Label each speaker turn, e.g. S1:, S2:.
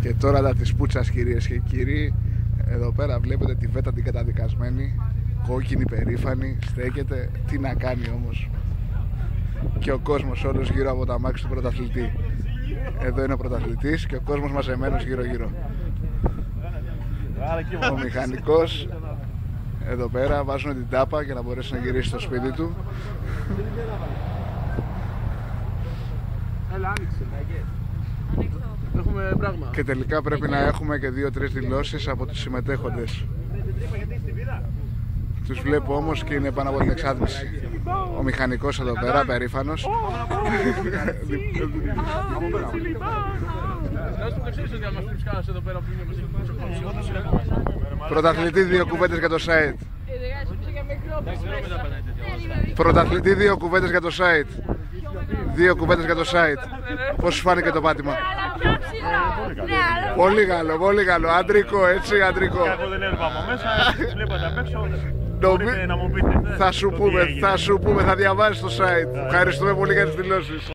S1: Και τώρα τα της Πούτσας, κυρίες και κύριοι. Εδώ πέρα βλέπετε τη Βέτα την καταδικασμένη, κόκκινη, περήφανη, στέκεται. Τι να κάνει όμως. Και ο κόσμος όλος γύρω από τα αμάξι του πρωταθλητή. Εδώ είναι ο πρωταθλητής και ο κόσμος μαζεμένος γύρω γύρω. Ο μηχανικός εδώ πέρα βάζουν την τάπα για να μπορέσει να γυρίσει στο σπίτι του. Και τελικά πρέπει να έχουμε και 2-3 δηλώσεις από τους συμμετέχοντες. Τους βλέπω όμως και είναι πάνω από την εξάτμιση. Ο μηχανικός εδώ πέρα, περήφανος. Πρωταθλητή 2 κουβέντες για το site. Πρωταθλητή 2 κουβέντες για το site. 2 κουβέντες για το site. Πώς σου φάνηκε το πάτημα? Πολύ καλό, πολύ καλό. Αντρικό, έτσι, αντρικό.
S2: Εγώ δεν έλειπα από μέσα, βλέπατε απ' έξω. Μπορείτε να μου πείτε.
S1: Θα σου πούμε, θα διαβάσεις το site. Ευχαριστούμε πολύ για τις δηλώσεις.